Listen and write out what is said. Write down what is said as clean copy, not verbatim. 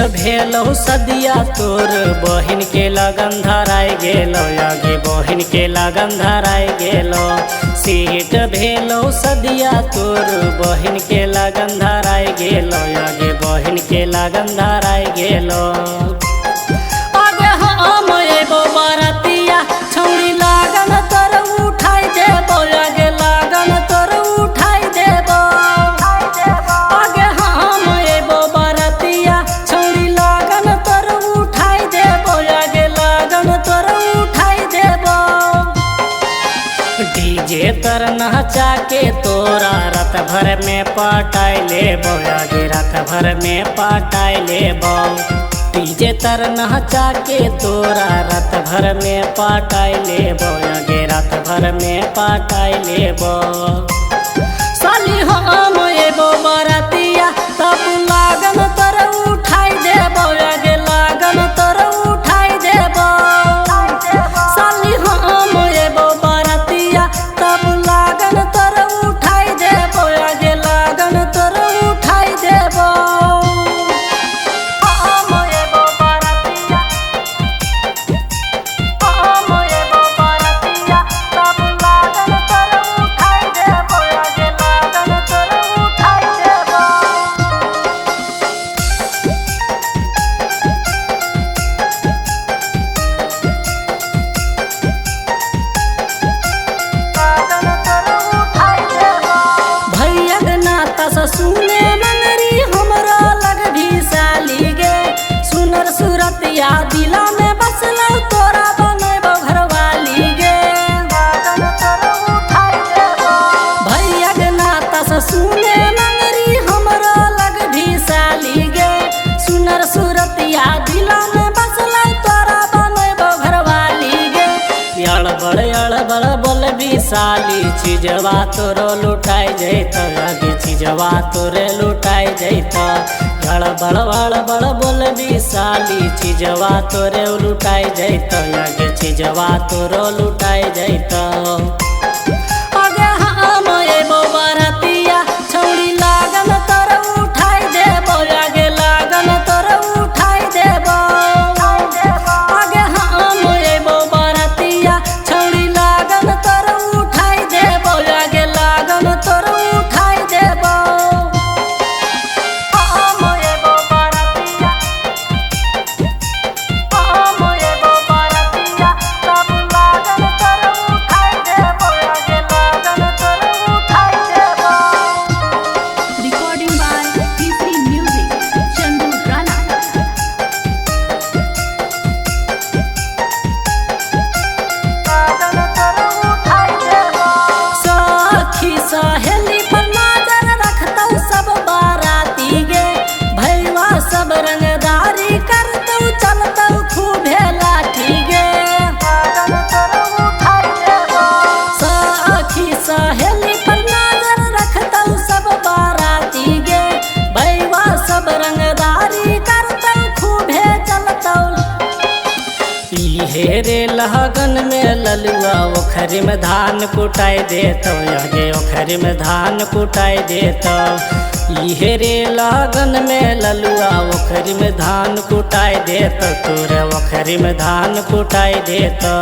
भेलो सदिया तोर बहिन के लगन धराय गेलो, आगे बहिन के लगन धराय गेलो। सीट भेलो सदिया तोर बहिन के लगन धराय गेलो, आगे बहिन के लगन धराय गेलो। आगे हम एबो बरतिया छौड़ी लागन तोर उठाई देबो, आगे लागन तोर उठाई देबो। आगे हम एबो बरतिया छौड़ी लागन तोर उठाई देबो, आगे लागन तोर उठाई देबो। डीजे तर नचा के तोरा रात भर में पटाई लेबो, आगे रात भर में पटाई लेबो। डीजे तर नचा के तोरा रात भर में पटाई लेबो, आगे रात भर में पटाई लेबो। साली हम एबो बरतिया तब लागन तोर उठाई देबो, आगे लागन तोर उठाई देबो। साली हम एबो बरतिया तब लागन तोर उठाई देबो, आगे लागन तोर उठाई देबो। सुने मंगरी हमरा लग भी साली गे, सुनर सूरतिया दिला में बसलो तोरा बनेबो घरवाली गे। भैया के नाता से सुने मंगरी हमरा लग भी साली गे, सुनर सूरतिया दिला में बसलो तोरा बनेबो घरवाली गे। अड़बड़ बोल भी साली चीजवा तोरो लुटाई जैत, आगे चीजवा तोरे लुटाई जैत। बड़ बोल भी साली चीजवा तोरे लुटाई जैत, आगे चीजवा तोरो लुटाई जैत। आगे हम एबो बरतिया छौड़ी लागन तोर उठाई देबो, आगे लागन तोर उठाई देबो। आगे हम एबो बरतिया छौड़ी लागन तोर उठाई देबो, आगे लागन तोर उठाई देबो। सहेली पर नजर रखतौ सब बाराती गे, भैया सब रंगदारी करतौ चलतौ खूबे लाठी गे। सखी सहेली पर नजर रखतौ सब बाराती गे, भैया सब रंगदारी करतौ खूबे चलतौ। इहे रे लगन में ललुआ ओखरी में धान कुटाई देतो, आगे ओखरी में धान कुटाई देतो। इहे रे लगन में ललुआ ओखरी में धान कुटाई देतो, तोरे ओखरी में धान कुटाई देतो।